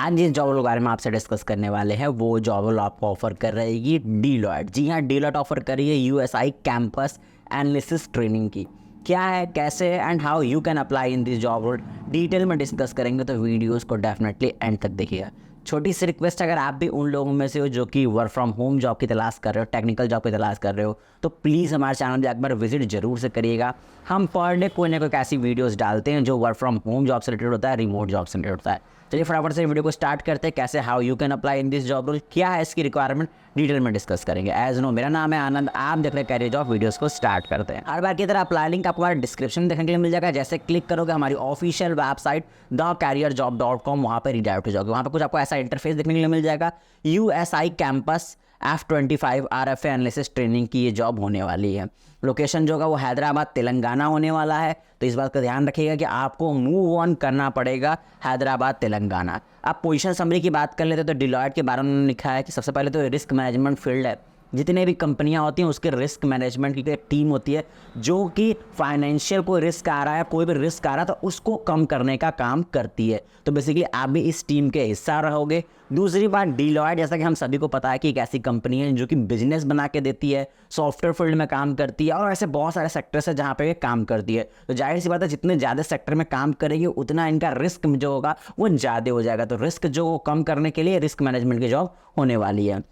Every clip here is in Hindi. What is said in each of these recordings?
आज जिस जॉब रोल के बारे में आपसे डिस्कस करने वाले हैं वो जॉब रोल आपको ऑफर कर रहेगी डीलॉयट। जी हाँ, डीलॉयट ऑफर कर रही है यूएसआई कैंपस एनालिसिस ट्रेनिंग की। क्या है, कैसे है and how you can apply in this job role detail में डिस्कस करेंगे, तो वीडियोस को डेफिनेटली एंड तक देखिएगा। छोटी सी रिक्वेस्ट, अगर आप भी उन लोगों में से हो जो कि वर्क फ्रॉम होम जॉब की तलाश कर रहे हो, टेक्निकल जॉब की तलाश कर रहे हो, तो प्लीज़ हमारे चैनल पर एक बार विजिट जरूर से करिएगा। हम पर डे कोई ना कोई ऐसी वीडियोस डालते हैं जो वर्क फ्रॉम होम जॉब से रिलेटेड होता है, रिमोट जॉब से रिलेटेड होता है। चलिए फटाफट से वीडियो को स्टार्ट करते हैं। कैसे, how you can apply in this job role, क्या है इसकी रिक्वायरमेंट, डिटेल में डिस्कस करेंगे। एज नो, मेरा नाम है आनंद, आप देख रहे हैं कैरियर जॉब। वीडियोस को स्टार्ट करते हैं। हर बार की तरह अप्लाई लिंक आपको हमारे डिस्क्रिप्शन में देखने के लिए मिल जाएगा। जैसे क्लिक करोगे हमारी ऑफिशियल वेबसाइट thecareerjob.com, वहाँ पर रिडायरेक्ट हो जाओगे। वहाँ पर कुछ आपको ऐसा इंटरफेस देखने के लिए मिल जाएगा। USI campus F25 RFA analysis training की ये जॉब होने वाली है। लोकेशन जो होगा वो हैदराबाद तेलंगाना होने वाला है, तो इस बात का ध्यान रखिएगा कि आपको मूव ऑन करना पड़ेगा हैदराबाद तेलंगाना। आप पोजीशन समरी की बात कर लेते तो डिलॉयट के बारे में लिखा है कि सबसे पहले तो रिस्क मैनेजमेंट फील्ड है। जितने भी कंपनियां होती हैं उसके रिस्क मैनेजमेंट की एक टीम होती है जो कि फाइनेंशियल कोई रिस्क आ रहा है, कोई भी रिस्क आ रहा है तो उसको कम करने का काम करती है। तो बेसिकली आप भी इस टीम के हिस्सा रहोगे। दूसरी बात, डिलॉयट जैसा कि हम सभी को पता है कि एक ऐसी कंपनी है जो कि बिजनेस बना के देती है, सॉफ्टवेयर फील्ड में काम करती है और ऐसे बहुत सारे सेक्टर्स है जहाँ पे ये काम करती है। तो जाहिर सी बात है, जितने ज़्यादा सेक्टर में काम करेगी उतना इनका रिस्क जो होगा वो ज़्यादा हो जाएगा। तो रिस्क जो कम करने के लिए रिस्क मैनेजमेंट की जॉब होने वाली है।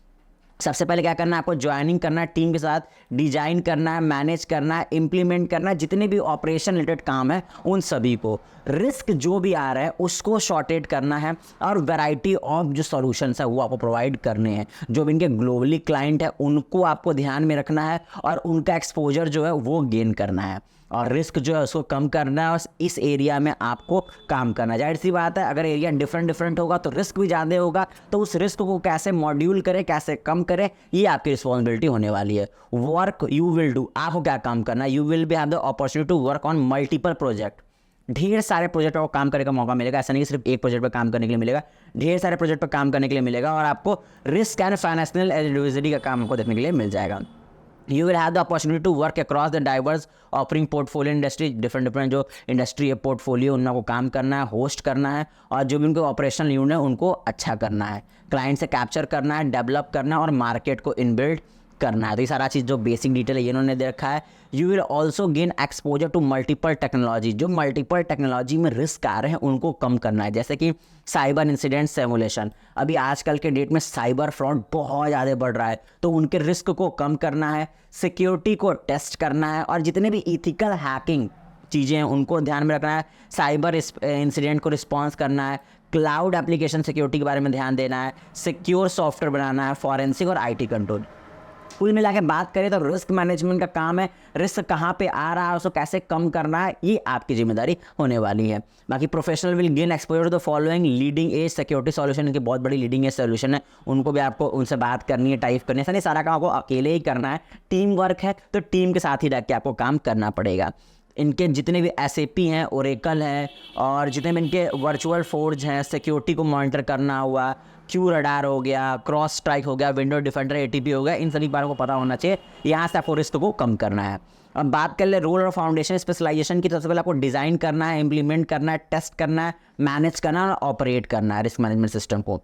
सबसे पहले क्या करना है, आपको ज्वाइनिंग करना है, टीम के साथ डिजाइन करना है, मैनेज करना है, इंप्लीमेंट करना है, जितने भी ऑपरेशन रिलेटेड काम है उन सभी को। रिस्क जो भी आ रहा है उसको शॉर्टेड करना है और वैरायटी ऑफ जो सॉल्यूशंस है वो आपको प्रोवाइड करने हैं। जो भी इनके ग्लोबली क्लाइंट है उनको आपको ध्यान में रखना है और उनका एक्सपोजर जो है वो गेन करना है और रिस्क जो है उसको कम करना है और इस एरिया में आपको काम करना है। जाहिर सी बात है, अगर एरिया डिफरेंट होगा तो रिस्क भी ज़्यादा होगा, तो उस रिस्क को कैसे मॉड्यूल करें, कैसे कम करें, ये आपकी रिस्पॉन्सिबिलिटी होने वाली है। वर्क यू विल डू, आपको क्या काम करना है, you will be have the opportunity to work on multiple project. ढेर सारे प्रोजेक्ट पर काम करने का मौका मिलेगा। ऐसा नहीं कि सिर्फ एक प्रोजेक्ट पर काम करने के लिए मिलेगा, ढेर सारे प्रोजेक्ट पर काम करने के लिए मिलेगा और आपको रिस्क एंड फाइनेंशियल एलिजिबिलिटी का काम आपको देखने के लिए मिल जाएगा। You will have the opportunity to work across the diverse offering portfolio industry, different जो इंडस्ट्री है पोर्टफोलियो उनका को काम करना है, होस्ट करना है और जो भी उनको ऑपरेशनल यूनिट है उनको अच्छा करना है, क्लाइंट से कैप्चर करना है, डेवलप करना है और मार्केट को इनबिल्ड करना है। तो ये सारा चीज़ जो बेसिक डिटेल है ये इन्होंने दे रखा है। You will also gain exposure to multiple technology, जो मल्टीपल टेक्नोलॉजी में रिस्क आ रहे हैं उनको कम करना है, जैसे कि साइबर इंसिडेंट सिमुलेशन। अभी आजकल के डेट में साइबर फ्रॉड बहुत ज़्यादा बढ़ रहा है, तो उनके रिस्क को कम करना है, सिक्योरिटी को टेस्ट करना है और जितने भी इथिकल हैकिंग चीज़ें हैं उनको ध्यान में रखना है, साइबर इंसिडेंट को रिस्पॉन्स करना है, क्लाउड एप्लीकेशन सिक्योरिटी के बारे में ध्यान देना है, सिक्योर सॉफ्टवेयर बनाना है, फॉरेंसिक और IT कंट्रोल। कुल मिला के बात करें तो रिस्क मैनेजमेंट का काम है। रिस्क कहाँ पे आ रहा है उसको कैसे कम करना है ये आपकी जिम्मेदारी होने वाली है। बाकी professional will gain exposure to the following leading edge security solution, इनकी बहुत बड़ी लीडिंग एज सॉल्यूशन है, उनको भी आपको उनसे बात करनी है, टाइप करनी है। ऐसा नहीं सारा काम आपको अकेले ही करना है, टीम वर्क है तो टीम के साथ ही रख के आपको काम करना पड़ेगा। इनके जितने भी SAP हैं, ओरेकल है और जितने भी इनके वर्चुअल फोर्ज हैं, सिक्योरिटी को मॉनिटर करना हुआ, क्यू रडार हो गया, क्रॉस स्ट्राइक हो गया, विंडो डिफेंडर ATP हो गया, इन सभी बारों को पता होना चाहिए। यहाँ से आपको रिस्क को कम करना है। अब बात कर ले रोल और फाउंडेशन स्पेशलाइजेशन की, तो सबसे पहले आपको डिज़ाइन करना है, इंप्लीमेंट करना है, टेस्ट करना है, मैनेज करना है और ऑपरेट करना है रिस्क मैनेजमेंट सिस्टम को।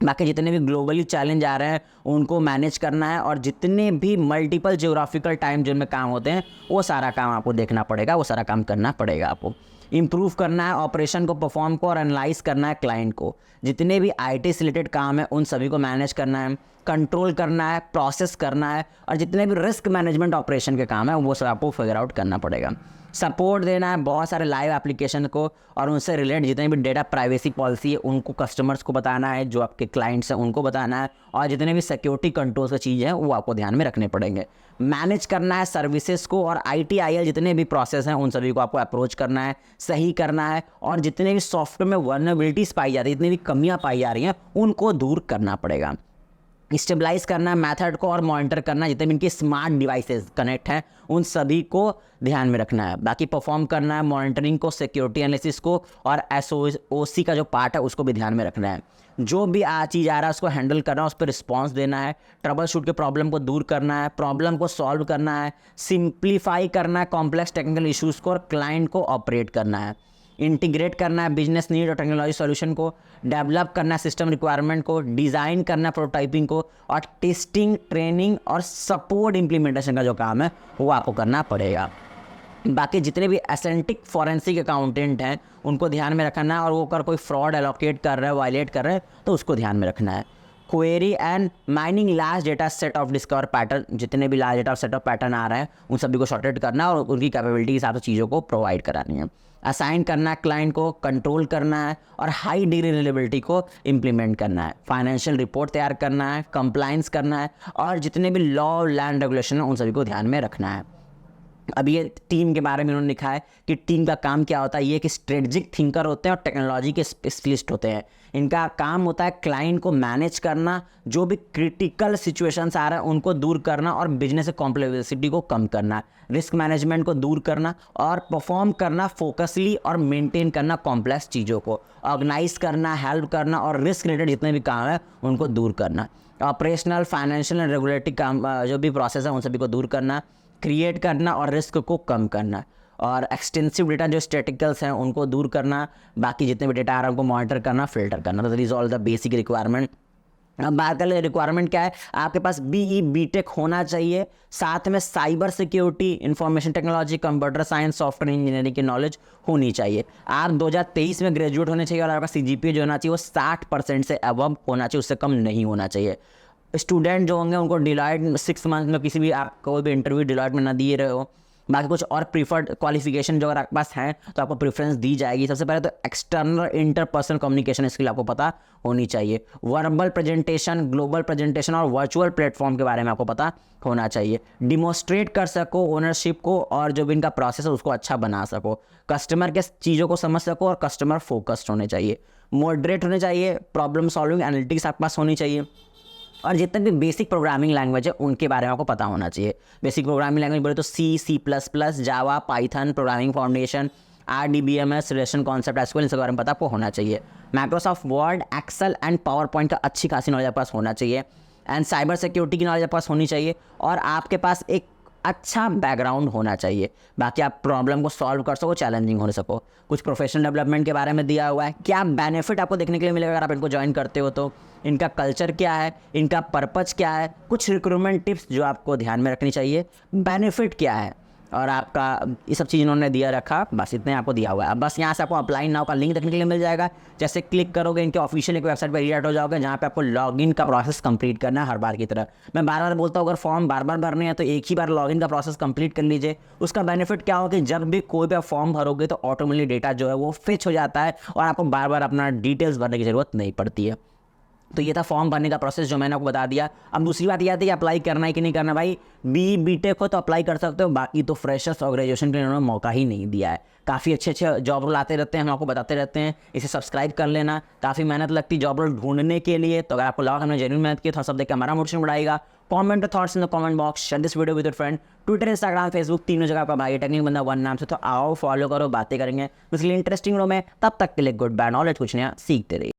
बाकी जितने भी ग्लोबली चैलेंज आ रहे हैं उनको मैनेज करना है और जितने भी मल्टीपल जियोग्राफिकल टाइम जोन में काम होते हैं वो सारा काम आपको देखना पड़ेगा, वो सारा काम करना पड़ेगा। आपको इम्प्रूव करना है ऑपरेशन को, परफॉर्म को और एनालाइज करना है क्लाइंट को। जितने भी IT से रिलेटेड काम है उन सभी को मैनेज करना है, कंट्रोल करना है, प्रोसेस करना है और जितने भी रिस्क मैनेजमेंट ऑपरेशन के काम है वो सब आपको फिगर आउट करना पड़ेगा। सपोर्ट देना है बहुत सारे लाइव एप्लीकेशन को और उनसे रिलेटेड जितने भी डेटा प्राइवेसी पॉलिसी है उनको कस्टमर्स को बताना है, जो आपके क्लाइंट्स हैं उनको बताना है और जितने भी सिक्योरिटी कंट्रोल्स की चीज़ें हैं वो आपको ध्यान में रखने पड़ेंगे। मैनेज करना है सर्विसेज को और ITIL जितने भी प्रोसेस हैं उन सभी को आपको अप्रोच करना है, सही करना है और जितने भी सॉफ्टवेयर में वल्नरेबिलिटीज़ पाई जा रही है, जितनी भी कमियाँ पाई जा रही हैं उनको दूर करना पड़ेगा। स्टेबलाइज करना है मेथड को और मॉनिटर करना है, जितने भी इनकी स्मार्ट डिवाइसेस कनेक्ट हैं उन सभी को ध्यान में रखना है। बाकी परफॉर्म करना है मॉनिटरिंग को, सिक्योरिटी एनालिसिस को और SOC का जो पार्ट है उसको भी ध्यान में रखना है। जो भी चीज़ आ रहा है उसको हैंडल करना है, उस पर रिस्पॉन्स देना है, ट्रबल शूट के प्रॉब्लम को दूर करना है, प्रॉब्लम को सॉल्व करना है, सिंप्लीफाई करना है कॉम्प्लेक्स टेक्निकल इश्यूज़ को और क्लाइंट को ऑपरेट करना है। इंटीग्रेट करना है बिजनेस नीड और टेक्नोलॉजी सॉल्यूशन को, डेवलप करना है सिस्टम रिक्वायरमेंट को, डिज़ाइन करना है प्रोटोटाइपिंग को, और टेस्टिंग, ट्रेनिंग और सपोर्ट इम्प्लीमेंटेशन का जो काम है वो आपको करना पड़ेगा। बाकी जितने भी एसेंटिक फॉरेंसिक अकाउंटेंट हैं उनको ध्यान में रखना है, और वो अगर कोई फ्रॉड एलोकेट कर रहा है, वायलेट कर रहा है, तो उसको ध्यान में रखना है। Query and mining large data set of discover pattern, जितने भी large data set of pattern आ रहे हैं उन सभी को शॉर्टेड करना और उनकी कैपेबिलिटी के हिसाब से चीज़ों को प्रोवाइड करानी है। असाइन करना है क्लाइंट को, कंट्रोल करना है और हाई डिग्री रिलेबिलिटी को इम्प्लीमेंट करना है। फाइनेंशियल रिपोर्ट तैयार करना है, कंप्लाइंस करना है, और जितने भी लॉ लैंड रेगुलेशन है उन सभी को ध्यान में रखना है। अब ये टीम के बारे में उन्होंने लिखा है कि टीम का काम क्या होता है। ये कि स्ट्रेटजिक थिंकर होते हैं और टेक्नोलॉजी के स्पेशलिस्ट होते हैं। इनका काम होता है क्लाइंट को मैनेज करना, जो भी क्रिटिकल सिचुएशंस आ रहा है उनको दूर करना, और बिजनेस कॉम्प्लेक्सिटी को कम करना, रिस्क मैनेजमेंट को दूर करना, और परफॉर्म करना फोकसली, और मेंटेन करना कॉम्प्लेक्स चीज़ों को, ऑर्गेनाइज करना, हेल्प करना, और रिस्क रिलेटेड जितने भी काम है उनको दूर करना। ऑपरेशनल, फाइनेंशियल एंड रेगुलेटरी काम जो भी प्रोसेस है उन सभी को दूर करना, क्रिएट करना और रिस्क को कम करना, और एक्सटेंसिव डेटा जो स्टैटिकल्स हैं उनको दूर करना, बाकी जितने भी डेटा आ रहा है उनको मॉनिटर करना, फिल्टर करना। तो this all the basic requirement. अब बात कर ले रिक्वायरमेंट क्या है, आपके पास BE BTech होना चाहिए, साथ में cyber security, information technology, computer science, software engineering की नॉलेज होनी चाहिए। आप 2023 में ग्रेजुएट होने चाहिए, और आपका CGPA जो होना चाहिए वो 60% से अबव होना चाहिए, उससे कम नहीं होना चाहिए। स्टूडेंट जो होंगे उनको डिलॉयट 6 मंथ में किसी भी आप कोई भी इंटरव्यू डिलॉयट में ना दिए रहे हो। बाकी कुछ और प्रीफर्ड क्वालिफिकेशन जो अगर आपके पास हैं तो आपको प्रेफरेंस दी जाएगी। सबसे पहले तो एक्सटर्नल इंटरपर्सनल कम्युनिकेशन स्किल आपको पता होनी चाहिए। वर्बल प्रेजेंटेशन, ग्लोबल प्रेजेंटेशन और वर्चुअल प्लेटफॉर्म के बारे में आपको पता होना चाहिए। डिमोस्ट्रेट कर सको ओनरशिप को, और जो भी इनका प्रोसेस है उसको अच्छा बना सको। कस्टमर के चीज़ों को समझ सको, और कस्टमर फोकस्ड होने चाहिए। मॉडरेट होने चाहिए, प्रॉब्लम सॉल्विंग एनालिटिक्स आपके पास होनी चाहिए, और जितने भी बेसिक प्रोग्रामिंग लैंग्वेज है उनके बारे में आपको पता होना चाहिए। बेसिक प्रोग्रामिंग लैंग्वेज बोले तो C++, Java, Python, programming foundation, RDBMS, relation concept, SQL, इन सब बारे में पता आपको होना चाहिए। Microsoft Word, Excel and PowerPoint का अच्छी खासी नॉलेज आपके पास होना चाहिए। एंड साइबर सिक्योरिटी की नॉलेज आपके पास होनी चाहिए, और आपके पास एक अच्छा बैकग्राउंड होना चाहिए। बाकी आप प्रॉब्लम को सॉल्व कर सको, चैलेंजिंग हो सको। कुछ प्रोफेशनल डेवलपमेंट के बारे में दिया हुआ है, क्या बेनिफिट आपको देखने के लिए मिलेगा अगर आप इनको ज्वाइन करते हो तो। इनका कल्चर क्या है, इनका पर्पज क्या है, कुछ रिक्रूटमेंट टिप्स जो आपको ध्यान में रखनी चाहिए, बेनिफिट क्या है, और आपका ये सब चीज़ इन्होंने दिया रखा। बस इतने आपको दिया हुआ है। अब बस यहाँ से आपको अप्लाई नाउ का लिंक देखने के लिए मिल जाएगा। जैसे क्लिक करोगे इनके ऑफिशियल एक वेबसाइट पर रीडायरेक्ट हो जाओगे, जहाँ पे आपको लॉगिन का प्रोसेस कंप्लीट करना है हर बार की तरह। मैं बार बार बोलता हूँ, अगर फॉर्म बार बार भरने हैं तो एक ही बार लॉगिन का प्रोसेस कंप्लीट कर लीजिए। उसका बेनिफिट क्या हो कि जब भी कोई भी आप फॉर्म भरोगे तो ऑटोमेटिकली डेटा जो है वो फिच हो जाता है, और आपको बार बार अपना डिटेल्स भरने की ज़रूरत नहीं पड़ती है। तो ये था फॉर्म भरने का प्रोसेस जो मैंने आपको बता दिया। अब दूसरी बात ये आती है कि अप्लाई करना है कि नहीं करना। भाई BE BTech हो तो अप्लाई कर सकते हो, बाकी तो फ्रेशर्स और ग्रेजुएशन के लिए उन्होंने मौका ही नहीं दिया है। काफ़ी अच्छे जॉब रोल आते रहते हैं, हम आपको बताते रहते हैं। इसे सब्सक्राइब कर लेना, काफ़ी मेहनत लगती है जॉब रोल ढूंढने के लिए। तो अगर आपको लगा हमने जेन्युइन मेहनत की, थोड़ा सब देख के हमारा मोटिवेशन बढ़ाएगा। Comment your thoughts in the comment box, share this video with your friend. Twitter, Instagram, Facebook, तीनों जगह पर भाई टेक्निक बंदा 1 नाम से। तो आओ फॉलो करो, बातें करेंगे इसलिए इंटरेस्टिंग रो में। तब तक के लिए गुड बाय, नॉलेज कुछ नया सीखते रहिए।